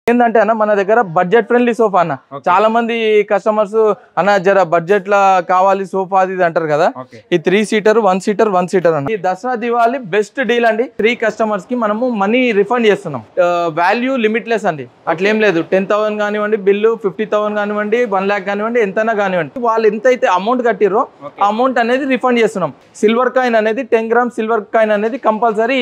ఏంటంటే అన్న మన దగ్గర బడ్జెట్ ఫ్రెండ్లీ సోఫా అన్న చాలా మంది కస్టమర్స్ అన్న జర బడ్జెట్ లా కావాలి సోఫా అది అంటారు కదా ఈ 3 సీటర్ 1 సీటర్ 1 సీటర్ అన్న ఈ దసరా దివాళీ బెస్ట్ డీల్ అండి 3 కస్టమర్స్ కి మనము మనీ రిఫండ్ చేస్తున్నాం వాల్యూ లిమిట్లెస్ అండి అట్లేం లేదు 10,000 కానివ్వండి బిల్లు 50,000 కానివ్వండి 1 lakh కానివ్వండి ఎంతైనా కానివ్వండి వాళ్ళు ఎంతైతే అమౌంట్ కట్టిరో ఆ అమౌంట్ అనేది రిఫండ్ చేస్తున్నాం సిల్వర్ కాయిన్ అనేది 10 grams సిల్వర్ కాయిన్ అనేది కంపల్సరీ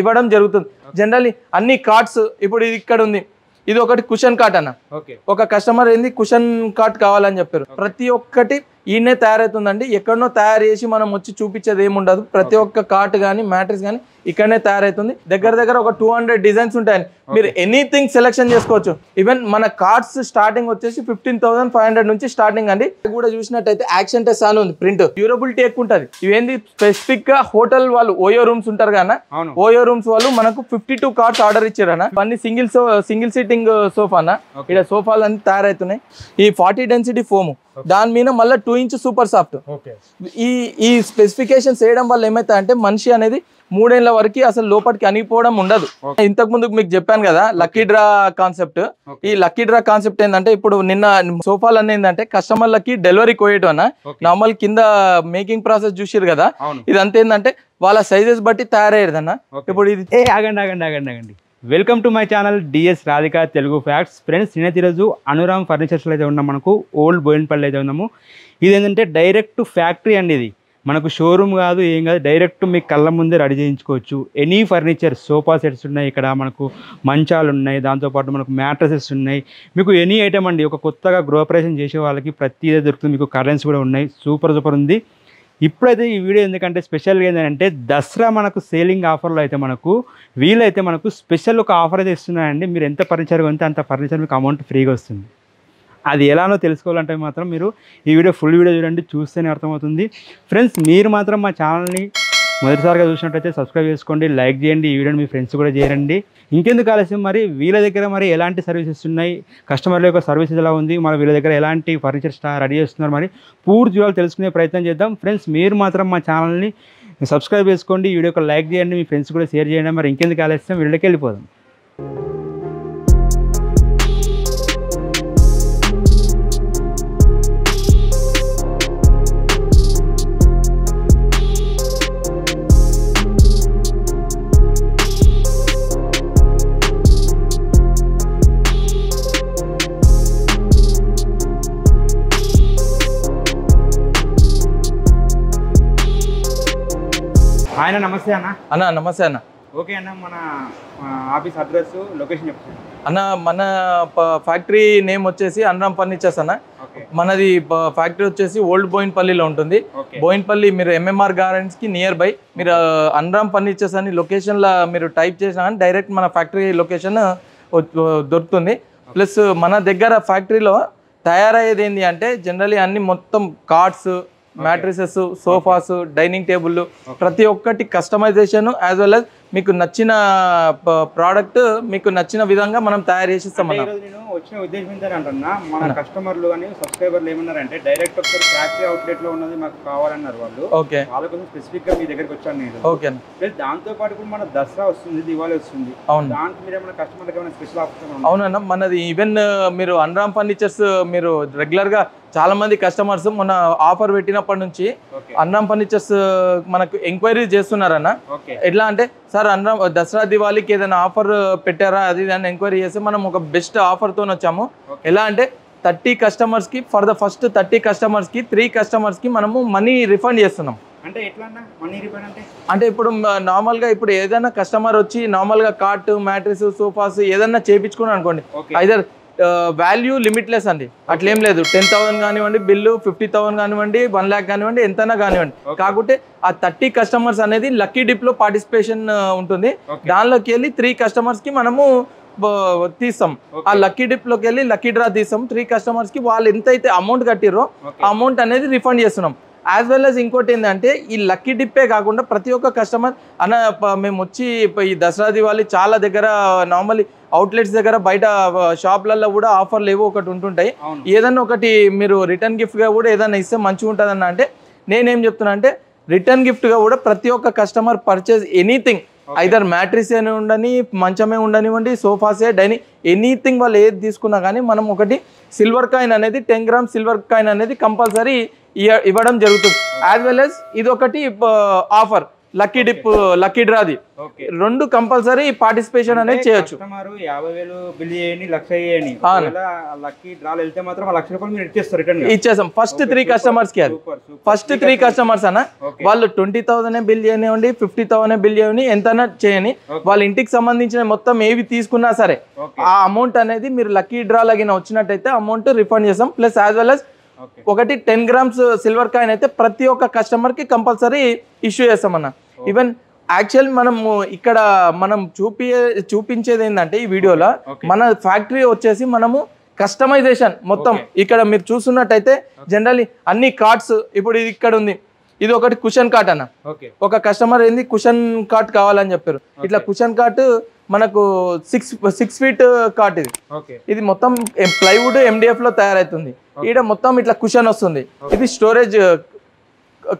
ఇవ్వడం జరుగుతుంది జనరల్లీ అన్ని కార్డ్స్ ఇప్పుడు ఇది ఇక్కడ ఉంది ఇది ఒకటి కుషన్ కాట్ అన్న ఒక కస్టమర్ ఏంది కుషన్ కాట్ కావాలని చెప్పారు ప్రతి ఒక్కటి ఈయనే తయారవుతుందండి ఎక్కడనో తయారు చేసి మనం వచ్చి చూపించేది ఏముండదు ప్రతి ఒక్క కాట్ కానీ మ్యాట్రిక్స్ కానీ ఇక్కడనే తయారవుతుంది దగ్గర ఒక 200 డిజైన్స్ ఉంటాయని మీరు ఎనీథింగ్ సెలెక్షన్ చేసుకోవచ్చు ఈవెన్ మన కార్డ్స్ స్టార్టింగ్ వచ్చేసి 15,500 నుంచి స్టార్టింగ్ అండి కూడా చూసినట్టయితే యాక్షన్ టెస్ట్ అని ఉంది ప్రింట్ డ్యూరబిలిటీ ఎక్కువ ఉంటుంది ఇవేంది స్పెసిఫిక్ గా హోటల్ వాళ్ళు ఓయో రూమ్స్ ఉంటారు కదా ఓయో రూమ్స్ వాళ్ళు మనకు 52 కార్డ్స్ ఆర్డర్ ఇచ్చారు అన్న అన్ని సింగిల్ సీటింగ్ సోఫా అన్న ఇక్కడ సోఫాలు అన్ని తయారవుతున్నాయి ఈ 40 డెన్సిటీ ఫోమ్ దాని మీద మళ్ళీ 2 inch సూపర్ సాఫ్ట్ ఈ స్పెసిఫికేషన్స్ వేయడం వల్ల ఏమైతే అంటే మనిషి అనేది 3 ఏళ్ల వరకు అసలు లోపలికి అనిగిపోవడం ఉండదు ఇంతకు ముందు మీకు చెప్పాను కదా లక్కీ డ్రా కాన్సెప్ట్ ఈ లక్కీ డ్రా కాన్సెప్ట్ ఏంటంటే ఇప్పుడు నిన్న సోఫాలు అన్నీ ఏంటంటే కస్టమర్లకి డెలివరీ కోయటం అన్న నార్మల్ కింద మేకింగ్ ప్రాసెస్ చూసిరు కదా ఇదంతా ఏంటంటే వాళ్ళ సైజెస్ బట్టి తయారయ్యేది అన్న ఇప్పుడు ఇది ఆగండి welcome to my channel DS Radhika Telugu facts friends నేనైతే ఈరోజు అనురామ్ ఫర్నిచర్స్లో అయితే ఉన్నాం మనకు ఓల్డ్ బోయిన్పల్లి అయితే ఉన్నాము ఇది ఏంటంటే డైరెక్ట్ ఫ్యాక్టరీ అండి ఇది మనకు షోరూమ్ కాదు ఏం కాదు డైరెక్ట్ మీ కళ్ళ ముందే రెడీ చేయించుకోవచ్చు ఎనీ ఫర్నిచర్ సోఫా సెట్స్ ఉన్నాయి ఇక్కడ మనకు మంచాలు ఉన్నాయి దాంతోపాటు మనకు మ్యాట్రసెస్ ఉన్నాయి మీకు ఎనీ ఐటమ్ అండి ఒక కొత్తగా గృహప్రవేశం చేసే వాళ్ళకి ప్రతిదీ దొరుకుతుంది మీకు కర్టెన్స్ కూడా ఉన్నాయి సూపర్ ఉంది ఇప్పుడైతే ఈ వీడియో ఎందుకంటే స్పెషల్గా ఏంటంటే దసరా మనకు సేలింగ్ ఆఫర్లో అయితే వీలైతే మనకు స్పెషల్ ఒక ఆఫర్ అయితే ఇస్తున్నాయండి మీరు ఎంత ఫర్నిచర్ కొంటే అంత ఫర్నిచర్ మీకు అమౌంట్ ఫ్రీగా వస్తుంది అది ఎలానో తెలుసుకోవాలంటే మాత్రం మీరు ఈ వీడియో ఫుల్ వీడియో చూడండి చూస్తేనే అర్థమవుతుంది ఫ్రెండ్స్ మీరు మాత్రం మా ఛానల్ని మొదటిసారిగా చూసినట్టయితే సబ్స్క్రైబ్ చేసుకోండి లైక్ చేయండి ఈ వీడియోని మీ ఫ్రెండ్స్ కూడా చేయండి ఇంకెందుకు ఆలస్యం మరి వీళ్ళ దగ్గర మరి ఎలాంటి సర్వీసెస్ ఉన్నాయి కస్టమర్ల యొక్క సర్వీసెస్ ఎలా ఉంది మరి వీళ్ళ దగ్గర ఎలాంటి ఫర్నిచర్ రెడీ చేస్తున్నారు మరి పూర్తి వివరాలు తెలుసుకునే ప్రయత్నం చేద్దాం ఫ్రెండ్స్ మీరు మాత్రం మా ఛానల్ని సబ్స్క్రైబ్ చేసుకోండి ఈ వీడియోకి లైక్ చేయండి మీ ఫ్రెండ్స్ కూడా షేర్ చేయండి మరి ఇంకెందుకు ఆలస్యం వీళ్ళకి వెళ్ళిపోదాం ఆయన నమస్తే అన్న నమస్తే అన్న ఓకే అన్న మన ఆఫీస్ అడ్రస్ లొకేషన్ చెప్తాను అన్న మన ఫ్యాక్టరీ నేమ్ వచ్చేసి అనురామ్ ఫర్నిచర్స్ అన్న మనది ఫ్యాక్టరీ వచ్చేసి ఓల్డ్ బోయిన్పల్లిలో ఉంటుంది బోయిన్పల్లి మీరు ఎంఎంఆర్ గార్డెన్స్ కి నియర్ బై మీరు అనురామ్ ఫర్నిచర్స్ అని లొకేషన్ లా మీరు టైప్ చేసినా కానీ డైరెక్ట్ మన ఫ్యాక్టరీ లొకేషన్ దొరుకుతుంది ప్లస్ మన దగ్గర ఫ్యాక్టరీలో తయారయ్యేది ఏంటి అంటే జనరలీ అన్ని మొత్తం cards matrices sofas dining table ప్రతి ఒక్కటి కస్టమైజేషన్ యాజ్ వెల్ as మీకు నచ్చిన ప్రోడక్ట్ మీకు నచ్చిన విధంగా మనం తయారు చేసి ఇస్తాం. నేను వచ్చిన ఉద్దేశం ఏంటంటే మన కస్టమర్లు కానీ సబ్స్క్రైబర్లు ఏమన్నారంటే డైరెక్ట్ ఒకసారి ఫ్యాక్టరీ అవుట్లెట్ లో ఉన్నది మాకు కావాలన్నారు వాళ్ళు. ఓకే, వాళ్ళ కోసం స్పెసిఫిక్ గా మీ దగ్గరికి వచ్చాను నేను. ఓకే, దాంతో పాటు కూడా మన దసరా వస్తుంది, దివాళీ వస్తుంది. అవును, దాంట్లో మీరు ఏమైనా కస్టమర్లకు ఏమైనా స్పెషల్ ఆఫర్? అవునన్నా, మనది ఈవెన్ మీరు అనురామ్ ఫర్నిచర్స్ మీరు రెగ్యులర్ గా చాలా మంది కస్టమర్స్ మొన్న ఆఫర్ పెట్టినప్పటి నుంచి అనురామ్ ఫర్నిచర్స్ మనకు ఎంక్వైరీ చేస్తున్నారన్న. ఎట్లా అంటే సార్ అనురామ్ దసరా దివాళీకి ఏదైనా ఆఫర్ పెట్టారా అది అని ఎంక్వైరీ చేస్తే మనం ఒక బెస్ట్ ఆఫర్ తో వచ్చాము. ఎలా అంటే 30 కస్టమర్స్ కి ఫర్ ద ఫస్ట్ 30 కస్టమర్స్ కి 3 కస్టమర్స్ కి మనము మనీ రిఫండ్ చేస్తున్నాం. అంటే ఎట్లా మనీ రిఫండ్ అంటే ఇప్పుడు నార్మల్ గా ఇప్పుడు ఏదైనా కస్టమర్ వచ్చి నార్మల్ గా కార్ట్ మ్యాట్రిస్ సోఫాస్ ఏదన్నా చేయించుకున్నాను అనుకోండి, ఐదర్ వాల్యూ లిమిట్లెస్ అండి, అట్లేం లేదు. 10,000 కానివ్వండి, బిల్లు 50,000 కానివ్వండి, 1 lakh కానివ్వండి, ఎంతైనా కానివ్వండి. కాకపోతే ఆ 30 కస్టమర్స్ అనేది లక్కీ డిప్ లో పార్టిసిపేషన్ ఉంటుంది. దానిలోకి వెళ్ళి 3 కస్టమర్స్ కి మనము తీస్తాం. ఆ లక్కీ డిప్ లోకి వెళ్ళి లక్కీ డ్రా తీస్తాం. 3 కస్టమర్స్ కి వాళ్ళు ఎంతైతే అమౌంట్ కట్టిరో ఆ అమౌంట్ అనేది రిఫండ్ చేస్తున్నాం. యాజ్ వెల్ as ఇంకోటి ఏంటంటే ఈ లక్కీ డిప్పే కాకుండా ప్రతి ఒక్క కస్టమర్ అన్న మేము వచ్చి ఈ దసరా దివాళీ చాలా దగ్గర నార్మల్లీ అవుట్లెట్స్ దగ్గర బయట షాప్లలో కూడా ఆఫర్లు ఏవో ఒకటి ఉంటుంటాయి. ఏదన్నా ఒకటి మీరు రిటర్న్ గిఫ్ట్గా కూడా ఏదైనా ఇస్తే మంచిగా ఉంటుందన్న. అంటే నేనేం చెప్తున్నా అంటే రిటర్న్ గిఫ్ట్గా కూడా ప్రతి ఒక్క customer purchase anything either mattress అని ఉండని, మంచమే ఉండనివ్వండి, సోఫాసే, డైనింగ్, ఎనీథింగ్ వాళ్ళు ఏది తీసుకున్నా కానీ మనం ఒకటి సిల్వర్ కాయిన్ అనేది 10 grams సిల్వర్ కాయిన్ అనేది కంపల్సరీ ఇవ్వడం జరుగుతుంది. యాజ్ వెల్ యాజ్ ఇది ఒకటి ఆఫర్ లక్కీ డిప్, లక్కీ డ్రాది, రెండు కంపల్సరీ పార్టిసిపేషన్ అనేది చేయొచ్చు. 50,000 బిల్ చేయండి, 1,00,000 లక్కీ డ్రాలు వెళ్తే మాత్రం 1,00,000 రూపాయలు మీరు ఇచ్చేస్తాం ఫస్ట్ 3 customers కి. అది ఫస్ట్ 3 customers అన్న వాళ్ళు 20,000 బిల్ చేయనివ్వండి, 50,000 బిల్ చేయని, ఎంతైనా చేయని, వాళ్ళ ఇంటికి సంబంధించిన మొత్తం ఏవి తీసుకున్నా సరే ఆ అమౌంట్ అనేది మీరు లక్కీ డ్రా లగిన వచ్చినట్టయితే అమౌంట్ రిఫండ్ చేస్తాం. ప్లస్ యాజ్ వెల్ యాజ్ ఒకటి 10 grams సిల్వర్ కాయిన్ అయితే ప్రతి ఒక్క కస్టమర్ కి కంపల్సరీ ఇష్యూ చేస్తామన్న. ఈవెన్ యాక్చువల్ మనము ఇక్కడ మనం చూపించేది ఏంటంటే ఈ వీడియోలో మన ఫ్యాక్టరీ వచ్చేసి మనము కస్టమైజేషన్ మొత్తం ఇక్కడ మీరు చూస్తున్నట్టయితే జనరల్లీ అన్ని కార్డ్స్ ఇప్పుడు ఇది ఇక్కడ ఉంది, ఇది ఒకటి కుషన్ కాట్ అన్న. ఒక కస్టమర్ ఏంది కుషన్ కాట్ కావాలని చెప్పారు, ఇట్లా కుషన్ కాట్ మనకు 6 feet కాట్. ఇది మొత్తం ప్లైవుడ్ MDF లో తయారైతుంది. ఈడ మొత్తం ఇట్లా కుషన్ వస్తుంది. ఇది స్టోరేజ్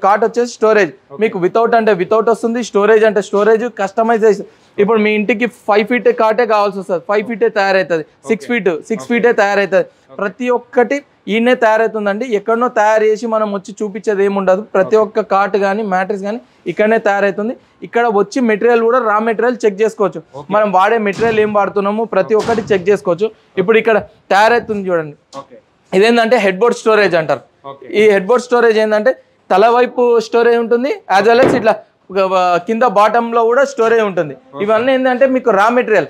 కాట్ వచ్చేసి స్టోరేజ్ మీకు వితౌట్ అంటే వితౌట్ వస్తుంది, స్టోరేజ్ అంటే స్టోరేజ్, కస్టమైజేషన్. ఇప్పుడు మీ ఇంటికి 5 feet కాటే కావాల్సి వస్తుంది, 5 feet తయారవుతుంది, 6 feet తయారవుతుంది. ప్రతి ఒక్కటి ఈయనే తయారవుతుందండి. ఎక్కడనో తయారు చేసి మనం వచ్చి చూపించేది ఏముండదు. ప్రతి ఒక్క కాట్ కానీ మ్యాట్రిక్స్ కానీ ఇక్కడనే తయారవుతుంది. ఇక్కడ వచ్చి మెటీరియల్ కూడా రా మెటీరియల్ చెక్ చేసుకోవచ్చు. మనం వాడే మెటీరియల్ ఏం వాడుతున్నాము ప్రతి ఒక్కటి చెక్ చేసుకోవచ్చు. ఇప్పుడు ఇక్కడ తయారవుతుంది చూడండి, ఇదేంటంటే హెడ్ బోర్డ్ స్టోరేజ్ అంటారు. ఈ హెడ్ బోర్డ్ స్టోరేజ్ ఏంటంటే తల వైపు స్టోరేజ్ ఉంటుంది, యాజ్ వెల్ యాజ్ ఇట్లా కింద బాటమ్ లో కూడా స్టోరేజ్ ఉంటుంది. ఇవన్నీ ఏంటంటే మీకు రా మెటీరియల్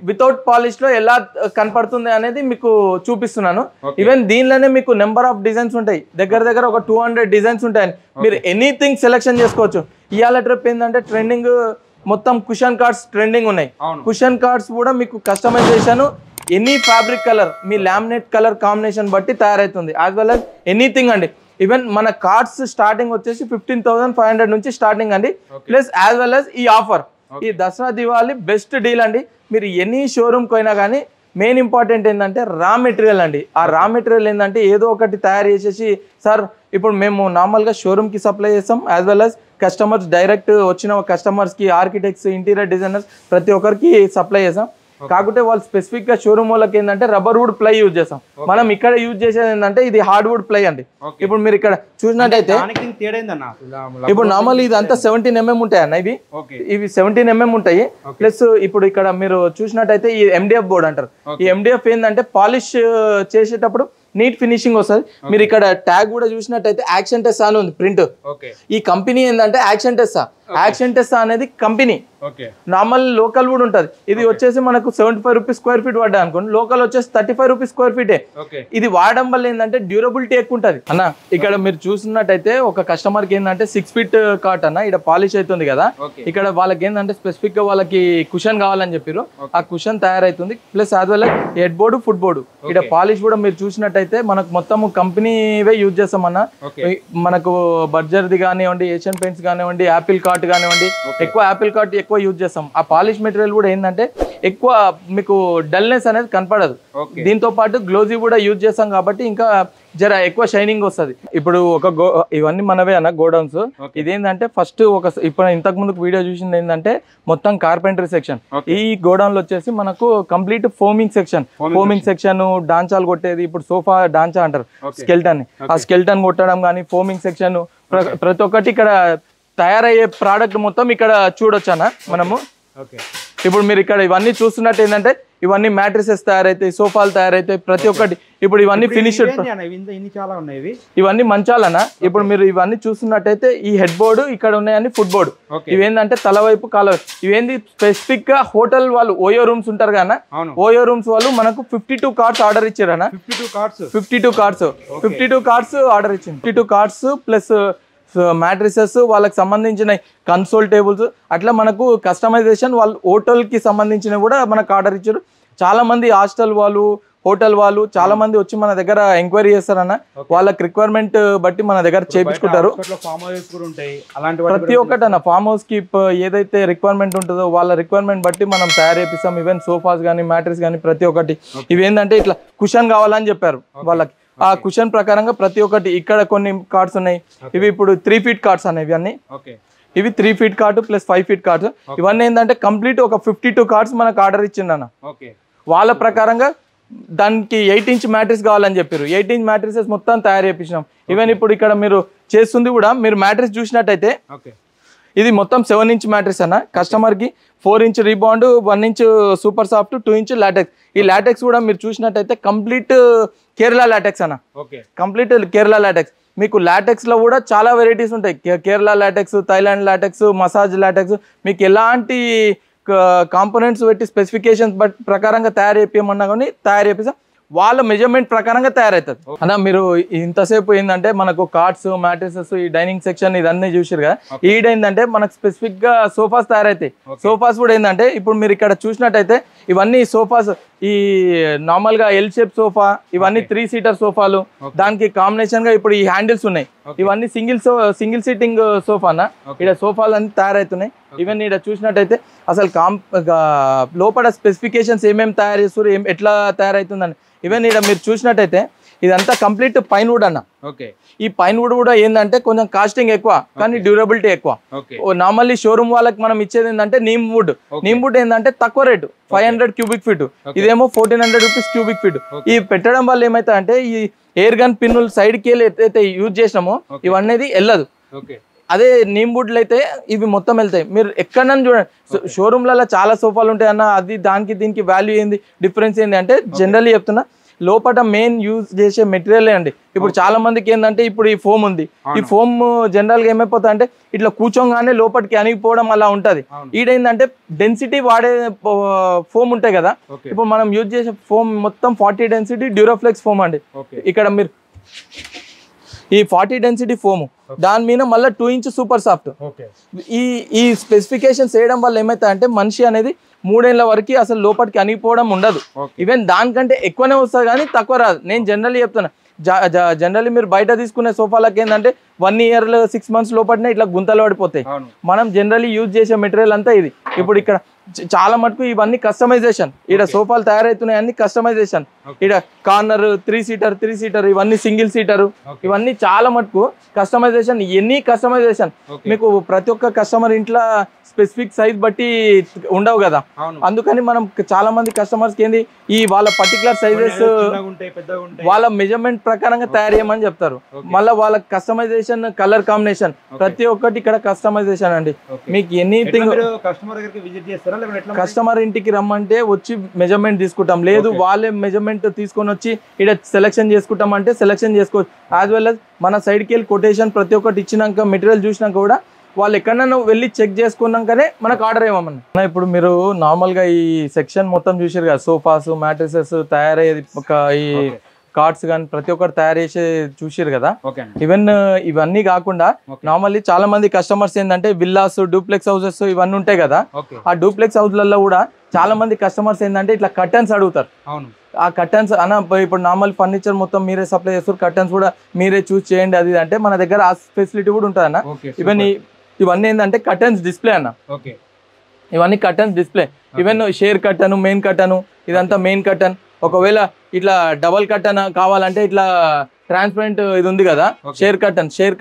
వితౌట్ పాలిష్ లో ఎలా కనపడుతుంది అనేది మీకు చూపిస్తున్నాను. ఈవెన్ దీనిలోనే మీకు నెంబర్ ఆఫ్ డిజైన్స్ ఉంటాయి, దగ్గర ఒక 200 డిజైన్స్ ఉంటాయి. మీరు ఎనీథింగ్ సెలెక్షన్ చేసుకోవచ్చు. ఇవాళ ట్రిప్ ఏంటంటే ట్రెండింగ్ మొత్తం కుషన్ కార్డ్స్ ట్రెండింగ్ ఉన్నాయి. కుషన్ కార్డ్స్ కూడా మీకు కస్టమైజేషన్ ఎనీ ఫ్యాబ్రిక్ కలర్ మీ లామినేట్ కలర్ కాంబినేషన్ బట్టి తయారవుతుంది. యాజ్ వెల్ యాజ్ ఎనీథింగ్ అండి. ఈవెన్ మన కార్డ్స్ స్టార్టింగ్ వచ్చేసి 15,500 నుంచి స్టార్టింగ్ అండి. ప్లస్ యాజ్ వెల్ యాజ్ ఈ ఆఫర్ ఈ దసరా దివాళీ బెస్ట్ డీల్ అండి. మీరు ఎనీ షోరూమ్కి అయినా కానీ మెయిన్ ఇంపార్టెంట్ ఏంటంటే రా మెటీరియల్ అండి. ఆ రా మెటీరియల్ ఏంటంటే ఏదో ఒకటి తయారు చేసేసి సార్ ఇప్పుడు మేము నార్మల్గా షోరూమ్కి సప్లై చేస్తాం, as well as customers direct వచ్చిన కస్టమర్స్కి, ఆర్కిటెక్ట్స్, ఇంటీరియర్ డిజైనర్స్ ప్రతి ఒక్కరికి సప్లై చేస్తాం. కాకపోతే వాళ్ళు స్పెసిఫిక్ గా షోరూమ్ వాళ్ళకి ఏంటంటే రబ్బర్ వుడ్ ప్లై యూజ్ చేస్తాం. మనం ఇక్కడ యూజ్ చేసేది ఏంటంటే ఇది హార్డ్ వుడ్ ప్లై అండి. ఇప్పుడు మీరు ఇక్కడ చూసినట్టయితే ఇప్పుడు నార్మల్ ఇది అంతా 17 mm ఉంటాయి అన్న. ఇవి 17 mm ఉంటాయి. ప్లస్ ఇప్పుడు ఇక్కడ మీరు చూసినట్టయితే ఈ MDF బోర్డ్ అంటారు. ఈ MDF ఏంటంటే పాలిష్ చేసేటప్పుడు నీట్ ఫినిషింగ్ వస్తుంది. మీరు ఇక్కడ ట్యాగ్ కూడా చూసినట్టయితే యాక్షన్ టెస్సా అని ఉంది ప్రింట్. ఈ కంపెనీ ఏంటంటే యాక్షన్ టెస్సా. యాక్షన్ టెస్సా అనేది కంపెనీ. నార్మల్ లోకల్ వుడ్ ఉంటుంది. ఇది వచ్చేసి మనకు 75 రూపీస్ స్క్వేర్ ఫీట్ పడ్డా అనుకోండి, లోకల్ వచ్చేసి 35 రూపీస్ స్క్వేర్ ఫీటే. ఇది వాడడం వల్ల ఏంటంటే డ్యూరబిలిటీ ఎక్కువ ఉంటుంది అన్న. ఇక్కడ మీరు చూసినట్టయితే ఒక కస్టమర్ కి ఏంటంటే 6 feet కాట్ అన్న, ఇక్కడ పాలిష్ అవుతుంది కదా. ఇక్కడ వాళ్ళకి ఏంటంటే స్పెసిఫిక్ గా వాళ్ళకి కుషన్ కావాలని చెప్పారు, ఆ కుషన్ తయారైతుంది. Plus as well head board, foot board, ఇక్కడ పాలిష్ కూడా మీరు చూసినట్టయితే మనకు మొత్తం కంపెనీవే యూజ్ చేస్తామన్నా. మనకు బర్జర్ది కానివ్వండి, ఏషియన్ పెయింట్స్ కానివ్వండి, యాపిల్ కార్ట్ కానివ్వండి, ఎక్కువ యాపిల్ కార్ట్ ఎక్కువ యూజ్ చేస్తాం. ఆ పాలిష్ మెటీరియల్ కూడా ఏంటంటే ఎక్కువ మీకు డల్నెస్ అనేది కనపడదు. దీంతో పాటు గ్లోజీ కూడా యూజ్ చేస్తాం కాబట్టి ఇంకా జర ఎక్కువ షైనింగ్ వస్తుంది. ఇప్పుడు ఇవన్నీ మనవే అన్న గోడౌన్స్. ఇదేంటంటే ఫస్ట్ ఇప్పుడు ఇంతకు ముందు వీడియో చూసింది ఏంటంటే మొత్తం కార్పెంటరీ సెక్షన్. ఈ గోడౌన్ లో వచ్చేసి మనకు కంప్లీట్ ఫోమింగ్ సెక్షన్, డాంచాలు కొట్టేది. ఇప్పుడు సోఫా డాంచా అంటారు స్కెల్టన్, ఆ స్కెల్టన్ కొట్టడం కానీ ఫోమింగ్ సెక్షన్ ప్రతి ఒక్కటి ఇక్కడ తయారయ్యే ప్రోడక్ట్ మొత్తం ఇక్కడ చూడొచ్చు అన్న మనము. ఇప్పుడు మీరు ఇక్కడ ఇవన్నీ చూస్తున్నట్టు ఏంటంటే ఇవన్నీ మ్యాట్రిసెస్ తయారైతాయి, సోఫాలు తయారైతాయి, ప్రతి ఒక్కటి. ఇప్పుడు ఇవన్నీ ఫినిష్డ్, ఇవన్నీ మంచాలన్నా. ఇప్పుడు మీరు ఇవన్నీ చూస్తున్నట్టయితే ఈ హెడ్ బోర్డు ఇక్కడ ఉన్నాయని ఫుట్ బోర్డు. ఇవేంటంటే తలవైపు కాలవైపు. ఇవేంది స్పెసిఫిక్ గా హోటల్ వాళ్ళు ఓయో రూమ్స్ ఉంటారు కదా, ఓయో రూమ్స్ వాళ్ళు మనకు 52 కార్డ్స్ ఆర్డర్ ఇచ్చారన్న. 52 కార్డ్స్ ఆర్డర్ ఇచ్చింది. 52 కార్డ్స్ ప్లస్ మ్యాట్రిసెస్, వాళ్ళకి సంబంధించిన కన్సోల్ టేబుల్స్, అట్లా మనకు కస్టమైజేషన్ వాళ్ళు హోటల్ కి సంబంధించిన కూడా మనకు ఆర్డర్ ఇచ్చారు. చాలా మంది హాస్టల్ వాళ్ళు, హోటల్ వాళ్ళు చాలా మంది వచ్చి మన దగ్గర ఎంక్వైరీ చేస్తారన్న. వాళ్ళకి రిక్వైర్మెంట్ బట్టి మన దగ్గర చేయించుకుంటారు. ప్రతి ఒక్కటి అన్న ఫామ్ హౌస్ కి ఏదైతే రిక్వైర్మెంట్ ఉంటుందో వాళ్ళ రిక్వైర్మెంట్ బట్టి మనం తయారు చేపిస్తాం. ఈవెన్ సోఫాస్ కానీ మ్యాట్రిస్ కానీ ప్రతి ఒక్కటి. ఇవేంటంటే ఇట్లా కుషన్ కావాలని చెప్పారు వాళ్ళకి, ఆ కుషన్ ప్రకారంగా ప్రతి ఒక్కటి. ఇక్కడ కొన్ని కార్డ్స్ ఉన్నాయి, ఇవి ఇప్పుడు 3 feet కార్డ్స్ అనేవి అన్ని. ఇవి 3 feet cart plus 5 feet carts. ఇవన్నీ ఏంటంటే కంప్లీట్ ఒక 52 కార్ట్స్ మనకు ఆర్డర్ ఇచ్చిండన్న. వాళ్ళ ప్రకారంగా దానికి 8 inch మ్యాట్రిస్ కావాలని చెప్పారు. 8 inch మ్యాట్రిసెస్ మొత్తం తయారు చేయించినాం. ఈవెన్ ఇప్పుడు ఇక్కడ మీరు చేస్తుంది కూడా మీరు మ్యాట్రిస్ చూసినట్టయితే ఇది మొత్తం 7 inch మ్యాట్రిస్ అన్న. కస్టమర్కి 4 inch రీబాండ్, 1 inch super soft, 2 inch LaTeX. ఈ లాటెక్స్ కూడా మీరు చూసినట్టయితే కంప్లీట్ కేరళ లాటెక్స్ అన్న. Complete Kerala LaTeX. మీకు లాటెక్స్లో కూడా చాలా వెరైటీస్ ఉంటాయి. Kerala LaTeX, Thailand LaTeX, massage LaTeX. మీకు ఎలాంటి కాంపోనెంట్స్ పెట్టి స్పెసిఫికేషన్స్ ప్రకారంగా తయారు చేయించమన్నా కానీ తయారు చేపిస్తాం. వాళ్ళ మెజర్మెంట్ ప్రకారంగా తయారవుతుంది అన్న. మీరు ఇంతసేపు ఏంటంటే మనకు కార్ట్స్, మ్యాట్రిసెస్, ఈ డైనింగ్ సెక్షన్ ఇదన్నీ చూసారు కదా. ఈడేంటంటే మనకు స్పెసిఫిక్ గా సోఫాస్ తయారైతాయి. సోఫాస్ కూడా ఏంటంటే ఇప్పుడు మీరు ఇక్కడ చూసినట్టయితే ఇవన్నీ సోఫాస్ ఈ నార్మల్ గా ఎల్ షేప్ సోఫా, ఇవన్నీ 3 seater సోఫాలు. దానికి కాంబినేషన్ గా ఇప్పుడు ఈ హ్యాండిల్స్ ఉన్నాయి. ఇవన్నీ సింగిల్ సీటింగ్ సోఫా అన్న. ఇక్కడ సోఫాలు అన్ని తయారవుతున్నాయి. ఈవెన్ ఇక్కడ చూసినట్టయితే అసలు లోపల స్పెసిఫికేషన్స్ ఏమేమి తయారు చేస్తారు, ఎట్లా తయారవుతుందని. ఈవెన్ ఇక్కడ మీరు చూసినట్టయితే ఇదంతా కంప్లీట్ పైన్ వుడ్ అన్న. ఈ పైన్ వుడ్ కూడా ఏంటంటే కొంచెం కాస్టింగ్ ఎక్కువ కానీ డ్యూరబిలిటీ ఎక్కువ. నార్మల్లీ షోరూమ్ వాళ్ళకి మనం ఇచ్చేది ఏంటంటే నీమ్ వుడ్. నీమ్ వుడ్ ఏంటంటే తక్కువ రేటు 500 cubic feet, ఇదేమో 1400 rupees cubic feet. ఈ పెట్టడం వల్ల ఏమైతే అంటే ఈ ఎయిర్ గన్ పిన్నులు సైడ్కి వెళ్ళి ఎట్లయితే యూజ్ చేసినామో ఇవన్నీ వెళ్ళదు. అదే నీమ్ వుడ్లు అయితే ఇవి మొత్తం వెళ్తాయి. మీరు ఎక్కడన్నా చూడండి షోరూమ్లలో చాలా సోఫాలు ఉంటాయి అన్న. అది దానికి దీనికి వాల్యూ ఏంది, డిఫరెన్స్ ఏంది అంటే జనరల్లీ చెప్తున్నా లోపల మెయిన్ యూజ్ చేసే మెటీరియల్ అండి. ఇప్పుడు చాలా మందికి ఏంటంటే ఇప్పుడు ఈ ఫోమ్ ఉంది. ఈ ఫోమ్ జనరల్ గా ఏమైపోతుంది అంటే ఇట్లా కూర్చోగానే లోపలికి అణిగిపోవడం అలా ఉంటది. ఈడేందంటే డెన్సిటీ వాడే ఫోమ్ ఉంటాయి కదా. ఇప్పుడు మనం యూజ్ చేసే ఫోమ్ మొత్తం 40 డెన్సిటీ డ్యూరాఫ్లెక్స్ ఫోమ్ అండి. ఇక్కడ మీరు ఈ 40 డెన్సిటీ ఫోమ్ దాని మీద మళ్ళీ 2 inch సూపర్ సాఫ్ట్. ఈ స్పెసిఫికేషన్స్ వేయడం వల్ల ఏమైతే అంటే మనిషి అనేది 3 ఏళ్ల వరకు అసలు లోపలికి అనిగిపోవడం ఉండదు. ఈవెన్ దానికంటే ఎక్కువనే వస్తుంది కానీ తక్కువ రాదు. నేను జనరల్లీ చెప్తున్నా. జనరల్లీ మీరు బయట తీసుకునే సోఫాలకి ఏంటంటే 1 year 6 months లోపలనే ఇట్లా గుంతలు పడిపోతాయి. మనం జనరల్లీ యూజ్ చేసే మెటీరియల్ అంతా ఇది. ఇప్పుడు ఇక్కడ చాలా మటుకు ఇవన్నీ కస్టమైజేషన్. ఇక్కడ సోఫాలు తయారవుతున్నాయి అన్ని కస్టమైజేషన్. ఇక్కడ కార్నర్ 3 seater, ఇవన్నీ సింగిల్ సీటర్, ఇవన్నీ చాలా మటుకు కస్టమైజేషన్. ఎన్ని కస్టమైజేషన్ మీకు ప్రతి ఒక్క కస్టమర్ ఇంట్లో స్పెసిఫిక్ సైజ్ బట్టి ఉండవు కదా. అందుకని మనం చాలా మంది కస్టమర్స్ కి ఏంది ఈ వాళ్ళ పర్టికులర్ సైజెస్ వాళ్ళ మెజర్మెంట్ ప్రకారంగా తయారు చేయమని చెప్తారు. మళ్ళీ వాళ్ళ కస్టమైజేషన్, కలర్ కాంబినేషన్ ప్రతి ఒక్కటి ఇక్కడ కస్టమైజేషన్ అండి. మీకు ఎనీథింగ్ కస్టమర్ ఇంటికి రమ్మంటే వచ్చి మెజర్మెంట్ తీసుకుంటాం, లేదు వాళ్ళే మెజర్మెంట్ తీసుకొని వచ్చి ఇక్కడ సెలెక్షన్ చేసుకుంటాం అంటే సెలెక్షన్ చేసుకోవచ్చు. యాజ్ వెల్ as మన సైడ్కి వెళ్ళి కొటేషన్ ప్రతి ఒక్కటి ఇచ్చినాక మెటీరియల్ చూసినాక కూడా వాళ్ళు ఎక్కడన్నా వెళ్ళి చెక్ చేసుకున్నాకనే మనకు ఆర్డర్ ఇవ్వమన్నా. ఇప్పుడు మీరు నార్మల్గా ఈ సెక్షన్ మొత్తం చూసారు కదా, సోఫాస్, మ్యాట్రిసెస్ తయారయ్యేది, ఈ కార్డ్స్ కానీ ప్రతి ఒక్కరు తయారు చేసి చూసారు కదా. ఈవెన్ ఇవన్నీ కాకుండా నార్మల్లీ చాలా మంది కస్టమర్స్ ఏంటంటే విల్లాస్, డూప్లెక్స్ హౌసెస్ ఇవన్నీ ఉంటాయి కదా. ఆ డూప్లెక్స్ హౌస్లలో కూడా చాలా మంది కస్టమర్స్ ఏంటంటే ఇట్లా కర్టన్స్ అడుగుతారు. ఆ కర్టన్స్ అన్న ఇప్పుడు నార్మల్ ఫర్నిచర్ మొత్తం మీరే సప్లై చేస్తారు, కర్టన్స్ కూడా మీరే చూస్ చేయండి అది అంటే మన దగ్గర ఆ ఫెసిలిటీ కూడా ఉంటుంది అన్న. ఈవెన్ ఇవన్నీ ఏంటంటే కర్టన్స్ డిస్ప్లే అన్న. ఇవన్నీ curtains display. Even share curtain, main curtain, ఇదంతా మెయిన్ కర్టన్. ఒకవేళ ఇట్లా డబల్ కర్టన్ కావాలంటే ఇట్లా ట్రాన్స్పరెంట్ ఇది ఉంది కదా, share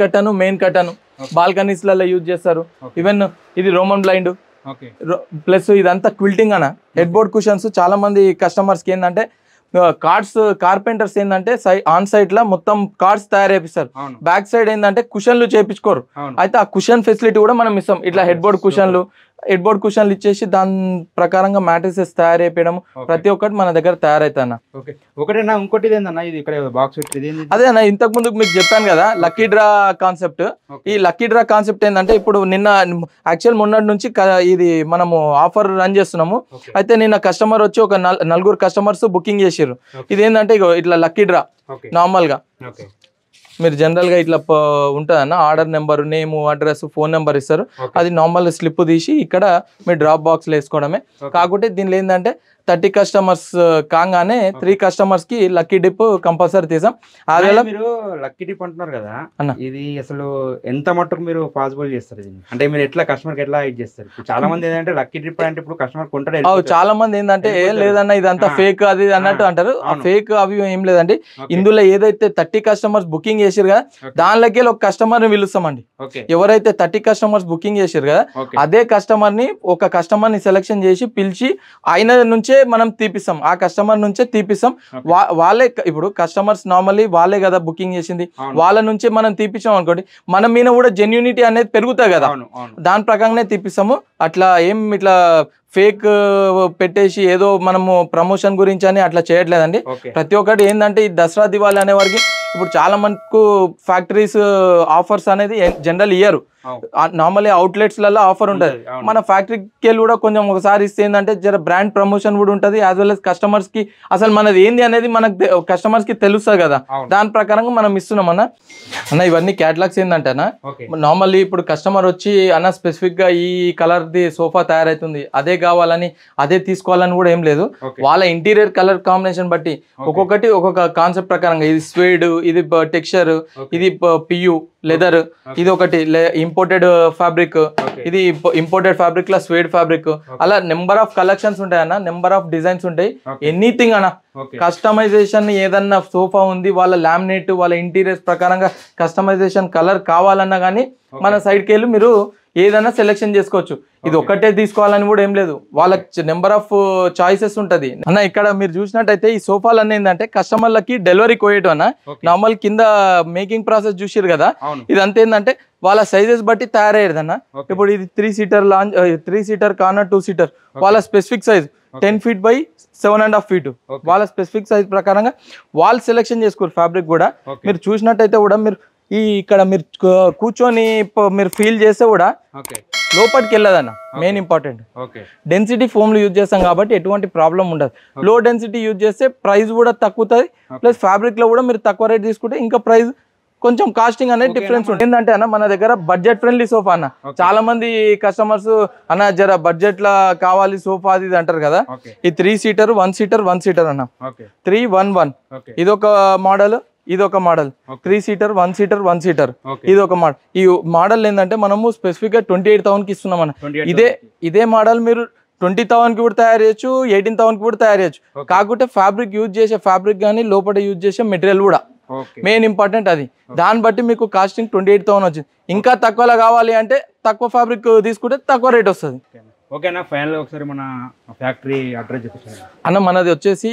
curtain, main curtain balconies లలో యూజ్ చేస్తారు. ఈవెన్ ఇది రోమన్ బ్లైండ్ ప్లస్ ఇదంతా క్విల్టింగ్ అన్న. హెడ్ బోర్డ్ కుషన్స్ చాలా మంది కస్టమర్స్ కి ఏంటంటే కార్పెంటర్స్ ఏంటంటే ఆన్ సైట్ లా మొత్తం కార్డ్స్ తయారు చేపిస్తారు. బ్యాక్ సైడ్ ఏంటంటే కుషన్లు చేపించుకోరు. అయితే ఆ కుషన్ ఫెసిలిటీ కూడా మనం ఇస్తాం. ఇట్లా హెడ్ బోర్డ్ కుషన్లు ఇచ్చేసి దాని ప్రకారంగా మ్యాట్రిసెస్ తయారు చేయడం ప్రతి ఒక్కటి మన దగ్గర తయారైతే ఒకటేనా. ఇంకోటి ఏందన్నా ఇది ఇక్కడ బాక్స్ అదే అన్న ఇంతకు ముందు మీకు చెప్పాను కదా లక్కీ డ్రా కాన్సెప్ట్. ఈ లక్కీ డ్రా కాన్సెప్ట్ ఏంటంటే ఇప్పుడు నిన్న యాక్చువల్ మొన్నటి నుంచి ఇది మనము ఆఫర్ రన్ చేస్తున్నాము. అయితే నిన్న కస్టమర్ వచ్చి ఒక 4 customers బుకింగ్ చేసారు. ఇదేంటంటే ఇట్లా లక్కీ డ్రా నార్మల్ గా మీరు జనరల్ గా ఇట్లా ఉంటుంది అన్న. Order number, name, address, phone number ఇస్తారు. అది నార్మల్ స్లిప్ తీసి ఇక్కడ మీరు డ్రాప్ బాక్స్ లో వేసుకోవడమే. కాకపోతే దీనిలో ఏంటంటే 30 customers కాగానే 3 customers కి లక్కీ డిప్ కంపల్సరీ తీసాం. అదే మీరు లక్కీ డిప్ అంటున్నారు కదా అన్న, ఇది అసలు ఎంత మట్టుకు మీరు పాసిబుల్ చేస్తారు అంటే మీరు ఎట్లా కస్టమర్ కి ఎట్లా ఇది చేస్తారు? చాలా మంది ఏంటంటే లక్కీ డిప్ అంటే ఇప్పుడు కస్టమర్ కొంటారు. చాలా మంది ఏంటంటే లేదన్నా ఇదంతా ఫేక్ అది అన్నట్టు అంటారు. ఆ ఫేక్ అవి ఏం లేదండి. ఇందులో ఏదైతే 30 customers బుకింగ్ చేసారు కదా దానిలోకి ఒక కస్టమర్ ని పిలుస్తామండి. ఎవరైతే 30 కస్టమర్స్ బుకింగ్ చేసారు కదా అదే కస్టమర్ ని ఒక కస్టమర్ ని సెలెక్షన్ చేసి పిలిచి ఆయన నుంచే మనం తీపిస్తాం, ఆ కస్టమర్ నుంచే తీపిస్తాం. వాళ్ళే ఇప్పుడు కస్టమర్స్ నార్మల్లీ వాళ్ళే కదా బుకింగ్ చేసింది, వాళ్ళ నుంచే మనం తీపిస్తాం అనుకోండి మన మీద కూడా జెన్యూనిటీ అనేది పెరుగుతాయి కదా, దాని ప్రకారంగానే తీపిస్తాము. అట్లా ఏం ఇట్లా ఫేక్ పెట్టేసి ఏదో మనము ప్రమోషన్ గురించి అని అట్లా చేయట్లేదండి. ప్రతి ఒక్కటి ఏంటంటే ఈ దసరా దివాళీ అనే వారికి ఇప్పుడు చాలా మనకు ఫ్యాక్టరీస్ ఆఫర్స్ అనేది జనరల్ ఇయ్యరు, నార్మల్లీ అవుట్లెట్స్ లలో ఆఫర్ ఉంటుంది. మన ఫ్యాక్టరీకి వెళ్ళి కూడా కొంచెం ఒకసారి ఇస్తే ఏంటంటే జర బ్రాండ్ ప్రమోషన్ కూడా ఉంటుంది, యాజ్ వెల్ as కస్టమర్స్ కి అసలు మనది ఏంది అనేది మనకు కస్టమర్స్ కి తెలుస్తుంది కదా, దాని ప్రకారంగా మనం ఇస్తున్నాం అన్న. ఇవన్నీ క్యాటలాగ్స్ ఏంటంటే అన్న నార్మల్లీ ఇప్పుడు కస్టమర్ వచ్చి అన్న స్పెసిఫిక్ గా ఈ కలర్ ది సోఫా తయారైతుంది అదే కావాలని అదే తీసుకోవాలని కూడా ఏం లేదు. వాళ్ళ ఇంటీరియర్ కలర్ కాంబినేషన్ బట్టి ఒక్కొక్కటి ఒక్కొక్క కాన్సెప్ట్ ప్రకారంగా ఇది స్వేడ్, ఇది టెక్స్చర్, ఇది పియు లెదర్, ఇది ఒకటి ఇంపోర్టెడ్ ఫ్యాబ్రిక్, ఇది ఇంపోర్టెడ్ ఫ్యాబ్రిక్ లా స్వేడ్ ఫ్యాబ్రిక్, అలా నెంబర్ ఆఫ్ కలెక్షన్స్ ఉంటాయి అన్న, నెంబర్ ఆఫ్ డిజైన్స్ ఉంటాయి. ఎనీథింగ్ అన్న కస్టమైజేషన్ ఏదన్నా సోఫా ఉంది వాళ్ళ లామినేట్ వాళ్ళ ఇంటీరియర్స్ ప్రకారంగా కస్టమైజేషన్ కలర్ కావాలన్నా కానీ మన సైడ్కి వెళ్ళి మీరు ఏదైనా సెలెక్షన్ చేసుకోవచ్చు. ఇది ఒక్కటే తీసుకోవాలని కూడా ఏం లేదు, వాళ్ళకి నెంబర్ ఆఫ్ చాయిసెస్ ఉంటది అన్న. ఇక్కడ మీరు చూసినట్టయితే ఈ సోఫాలు అన్నీ ఏంటంటే కస్టమర్లకి డెలివరీ కోయటం అన్న, నార్మల్ కింద మేకింగ్ ప్రాసెస్ చూసారు కదా ఇదంతా ఏంటంటే వాళ్ళ సైజెస్ బట్టి తయారయ్యేది అన్న. ఇప్పుడు ఇది 3 సీటర్ కార్నర్ 2 సీటర్ వాళ్ళ specific size 10 feet by 7.5 feet వాళ్ళ స్పెసిఫిక్ సైజ్ ప్రకారంగా వాళ్ళు సెలెక్షన్ చేసుకోరు. ఫ్యాబ్రిక్ కూడా మీరు చూసినట్టయితే కూడా మీరు ఈ ఇక్కడ మీరు కూర్చొని మీరు ఫీల్ చేస్తే కూడా లోపలికి వెళ్ళదన్న. మెయిన్ ఇంపార్టెంట్ డెన్సిటీ ఫోమ్లు యూజ్ చేస్తాం కాబట్టి ఎటువంటి ప్రాబ్లం ఉండదు. లో డెన్సిటీ యూజ్ చేస్తే ప్రైస్ కూడా తక్కువతుంది, ప్లస్ ఫ్యాబ్రిక్ లో కూడా మీరు తక్కువ రేట్ తీసుకుంటే ఇంకా ప్రైస్ కొంచెం కాస్టింగ్ అనేది డిఫరెన్స్ ఉంటుంది. ఏంటంటే అన్న మన దగ్గర బడ్జెట్ ఫ్రెండ్లీ సోఫా అన్న, చాలా మంది కస్టమర్స్ అన్న జర బడ్జెట్ లా కావాలి సోఫా అది అంటారు కదా, ఈ 3 seater 1 seater అన్న 311 ఇదొక మోడల్, ఇదొక మోడల్ 3 seater 1 seater ఇది ఒక మోడల్. ఈ మోడల్ ఏంటంటే మనము స్పెసిఫిక్ గా 28,000 కి ఇస్తున్నాం అన్న. ఇదే మోడల్ మీరు 20,000 కి కూడా తయారు చేయొచ్చు, 18,000 కి కూడా తయారు చేయొచ్చు. కాకపోతే ఫ్యాబ్రిక్ యూజ్ చేసే ఫ్యాబ్రిక్ కానీ లోపల యూజ్ చేసే మెటీరియల్ కూడా మెయిన్ ఇంపార్టెంట్ అది. దాన్ని బట్టి మీకు కాస్టింగ్ 28,000 వచ్చింది. ఇంకా తక్కువలో కావాలి అంటే తక్కువ ఫ్యాబ్రిక్ తీసుకుంటే తక్కువ రేట్ వస్తుంది. ఓకేనా, ఫైనల్ ఒకసారి మన ఫ్యాక్టరీ అడ్రస్ చెప్పండి అన్న. మనది వచ్చేసి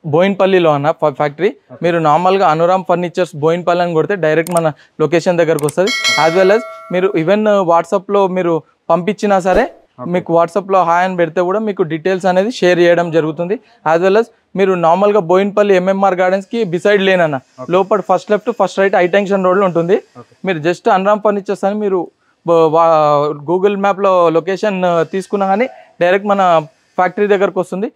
బోయిన్పల్లిలో అన్న ఫ్యాక్టరీ. మీరు నార్మల్గా అనురామ్ ఫర్నిచర్స్ బోయిన్పల్లి అని కొడితే డైరెక్ట్ మన లొకేషన్ దగ్గరకు వస్తుంది. యాజ్ వెల్ as మీరు ఈవెన్ వాట్సాప్లో మీరు పంపించినా సరే మీకు వాట్సాప్లో హాయ్ అని పెడితే కూడా మీకు డీటెయిల్స్ అనేది షేర్ చేయడం జరుగుతుంది. యాజ్ వెల్ as మీరు నార్మల్గా బోయిన్పల్లి MMR గార్డెన్స్కి బిసైడ్ లేనన్న లోపల first left first right high tension రోడ్లో ఉంటుంది. మీరు జస్ట్ అనురామ్ ఫర్నిచర్స్ అని మీరు గూగుల్ మ్యాప్లో లొకేషన్ తీసుకున్నా కానీ డైరెక్ట్ మన ఫ్యాక్టరీ దగ్గరకు వస్తుంది.